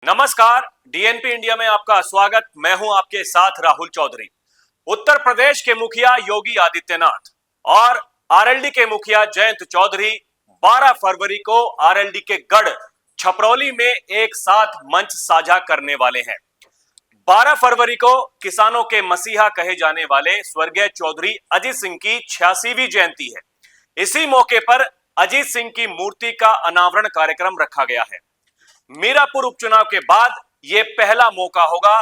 नमस्कार। DNP India में आपका स्वागत। मैं हूं आपके साथ राहुल चौधरी। उत्तर प्रदेश के मुखिया योगी आदित्यनाथ और आरएलडी के मुखिया जयंत चौधरी 12 फरवरी को आरएलडी के गढ़ छपरौली में एक साथ मंच साझा करने वाले हैं। 12 फरवरी को किसानों के मसीहा कहे जाने वाले स्वर्गीय चौधरी अजीत सिंह की 86वीं जयंती है। इसी मौके पर अजीत सिंह की मूर्ति का अनावरण कार्यक्रम रखा गया है। मीरापुर उपचुनाव के बाद यह पहला मौका होगा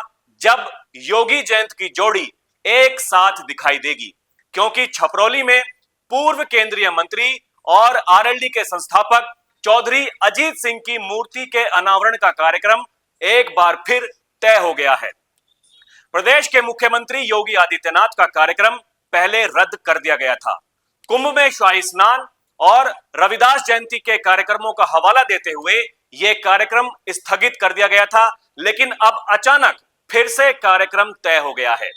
जब योगी जयंत की जोड़ी एक साथ दिखाई देगी, क्योंकि छपरौली में पूर्व केंद्रीय मंत्री और आरएलडी के संस्थापक चौधरी अजीत सिंह की मूर्ति के अनावरण का कार्यक्रम एक बार फिर तय हो गया है। प्रदेश के मुख्यमंत्री योगी आदित्यनाथ का कार्यक्रम पहले रद्द कर दिया गया था। कुंभ में शाही स्नान और रविदास जयंती के कार्यक्रमों का हवाला देते हुए यह कार्यक्रम स्थगित कर दिया गया था, लेकिन अब अचानक फिर से कार्यक्रम तय हो गया है।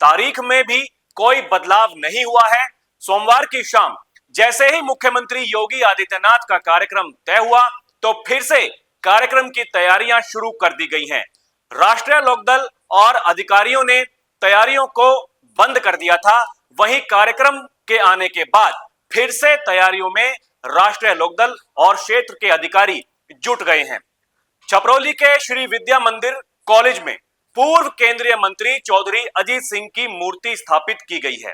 तारीख में भी कोई बदलाव नहीं हुआ है। सोमवार की शाम जैसे ही मुख्यमंत्री योगी आदित्यनाथ का कार्यक्रम तय हुआ तो फिर से कार्यक्रम की तैयारियां शुरू कर दी गई हैं। राष्ट्रीय लोकदल और अधिकारियों ने तैयारियों को बंद कर दिया था। वहीं कार्यक्रम के आने के बाद फिर से तैयारियों में राष्ट्रीय लोकदल और क्षेत्र के अधिकारी जुट गए हैं। छपरौली के श्री विद्या मंदिर कॉलेज में पूर्व केंद्रीय मंत्री चौधरी अजीत सिंह की मूर्ति स्थापित की गई है।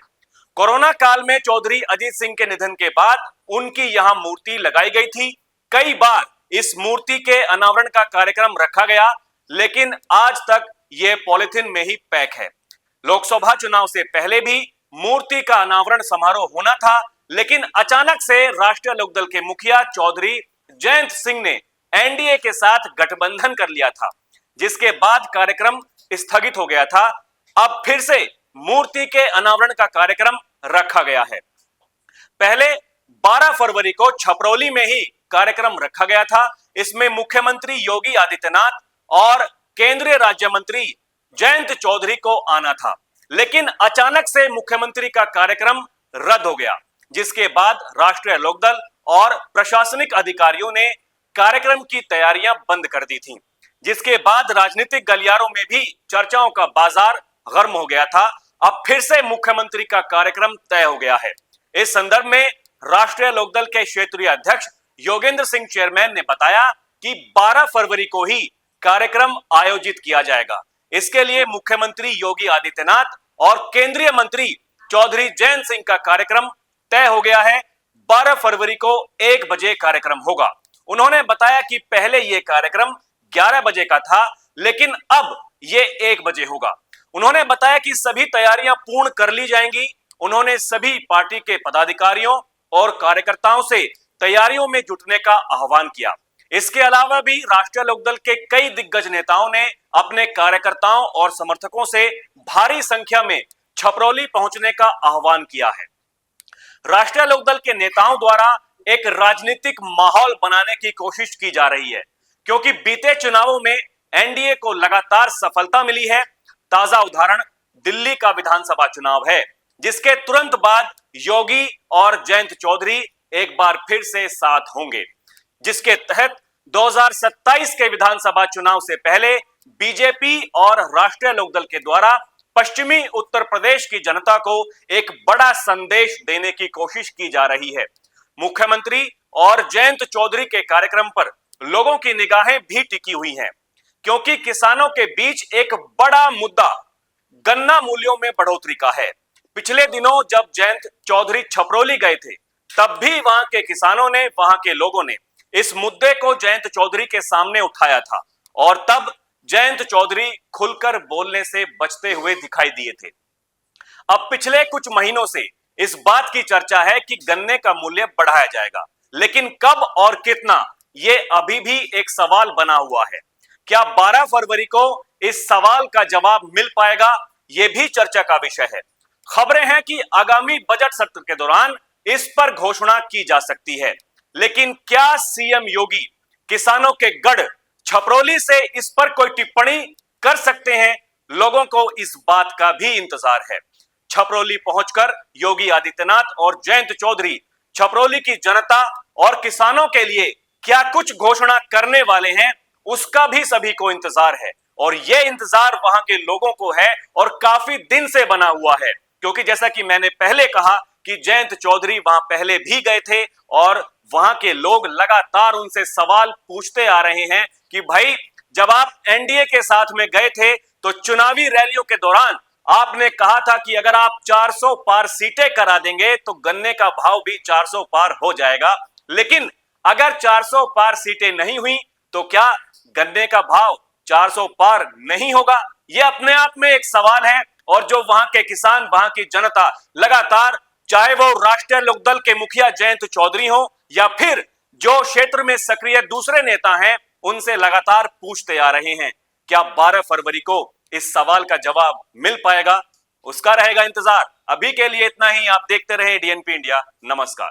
कोरोना काल में चौधरी अजीत सिंह के निधन के बाद उनकी यहां मूर्ति लगाई गई थी। कई बार इस मूर्ति के अनावरण का कार्यक्रम रखा गया, लेकिन आज तक यह पॉलिथीन में ही पैक है। लोकसभा चुनाव से पहले भी मूर्ति का अनावरण समारोह होना था, लेकिन अचानक से राष्ट्रीय लोकदल के मुखिया चौधरी जयंत सिंह ने एनडीए के साथ गठबंधन कर लिया था, जिसके बाद कार्यक्रम स्थगित हो गया था। अब फिर से मूर्ति के अनावरण का कार्यक्रम रखा गया है। पहले 12 फरवरी को छपरौली में ही कार्यक्रम रखा गया था। इसमें मुख्यमंत्री योगी आदित्यनाथ और केंद्रीय राज्य मंत्री जयंत चौधरी को आना था, लेकिन अचानक से मुख्यमंत्री का कार्यक्रम रद्द हो गया, जिसके बाद राष्ट्रीय लोकदल और प्रशासनिक अधिकारियों ने कार्यक्रम की तैयारियां बंद कर दी थीं, जिसके बाद राजनीतिक गलियारों में भी चर्चाओं का बाजार गर्म हो गया था। अब फिर से मुख्यमंत्री का कार्यक्रम तय हो गया है। इस संदर्भ में राष्ट्रीय लोकदल के क्षेत्रीय अध्यक्ष योगेंद्र सिंह चेयरमैन ने बताया कि 12 फरवरी को ही कार्यक्रम आयोजित किया जाएगा। इसके लिए मुख्यमंत्री योगी आदित्यनाथ और केंद्रीय मंत्री चौधरी जयंत सिंह का कार्यक्रम तय हो गया है। 12 फरवरी को 1 बजे कार्यक्रम होगा। उन्होंने बताया कि पहले यह कार्यक्रम 11 बजे का था, लेकिन अब यह 1 बजे होगा। उन्होंने बताया कि सभी तैयारियां पूर्ण कर ली जाएंगी। उन्होंने सभी पार्टी के पदाधिकारियों और कार्यकर्ताओं से तैयारियों में जुटने का आह्वान किया। इसके अलावा भी राष्ट्रीय लोकदल के कई दिग्गज नेताओं ने अपने कार्यकर्ताओं और समर्थकों से भारी संख्या में छपरौली पहुंचने का आह्वान किया है। राष्ट्रीय लोकदल के नेताओं द्वारा एक राजनीतिक माहौल बनाने की कोशिश की जा रही है, क्योंकि बीते चुनावों में एनडीए को लगातार सफलता मिली है। ताजा उदाहरण दिल्ली का विधानसभा चुनाव है, जिसके तुरंत बाद योगी और जयंत चौधरी एक बार फिर से साथ होंगे, जिसके तहत 2027 के विधानसभा चुनाव से पहले बीजेपी और राष्ट्रीय लोकदल के द्वारा पश्चिमी उत्तर प्रदेश की जनता को एक बड़ा संदेश देने की कोशिश की जा रही है। मुख्यमंत्री और जयंत चौधरी के कार्यक्रम पर लोगों की निगाहें भी टिकी हुई हैं, क्योंकि किसानों के बीच एक बड़ा मुद्दा गन्ना मूल्यों में बढ़ोतरी का है। पिछले दिनों जब जयंत चौधरी छपरौली गए थे, तब भी वहां के किसानों ने, वहां के लोगों ने इस मुद्दे को जयंत चौधरी के सामने उठाया था, और तब जयंत चौधरी खुलकर बोलने से बचते हुए दिखाई दिए थे। अब पिछले कुछ महीनों से इस बात की चर्चा है कि गन्ने का मूल्य बढ़ाया जाएगा, लेकिन कब और कितना, यह अभी भी एक सवाल बना हुआ है। क्या 12 फरवरी को इस सवाल का जवाब मिल पाएगा, यह भी चर्चा का विषय है। खबरें हैं कि आगामी बजट सत्र के दौरान इस पर घोषणा की जा सकती है, लेकिन क्या सीएम योगी किसानों के गढ़ छपरौली से इस पर कोई टिप्पणी कर सकते हैं? लोगों को इस बात का भी इंतजार है। छपरौली पहुंचकर योगी आदित्यनाथ और जयंत चौधरी छपरौली की जनता और किसानों के लिए क्या कुछ घोषणा करने वाले हैं, उसका भी सभी को इंतजार है। और यह इंतजार वहां के लोगों को है और काफी दिन से बना हुआ है, क्योंकि जैसा कि मैंने पहले कहा कि जयंत चौधरी वहां पहले भी गए थे और वहां के लोग लगातार उनसे सवाल पूछते आ रहे हैं कि भाई, जब आप एनडीए के साथ में गए थे तो चुनावी रैलियों के दौरान आपने कहा था कि अगर आप 400 पार सीटें करा देंगे तो गन्ने का भाव भी 400 पार हो जाएगा। लेकिन अगर 400 पार सीटें नहीं हुई तो क्या गन्ने का भाव 400 पार नहीं होगा? यह अपने आप में एक सवाल है। और जो वहां के किसान, वहां की जनता लगातार, चाहे वो राष्ट्रीय लोकदल के मुखिया जयंत चौधरी हो या फिर जो क्षेत्र में सक्रिय दूसरे नेता हैं, उनसे लगातार पूछते आ रहे हैं। क्या 12 फरवरी को इस सवाल का जवाब मिल पाएगा? उसका रहेगा इंतजार। अभी के लिए इतना ही। आप देखते रहें डीएनपी इंडिया। नमस्कार।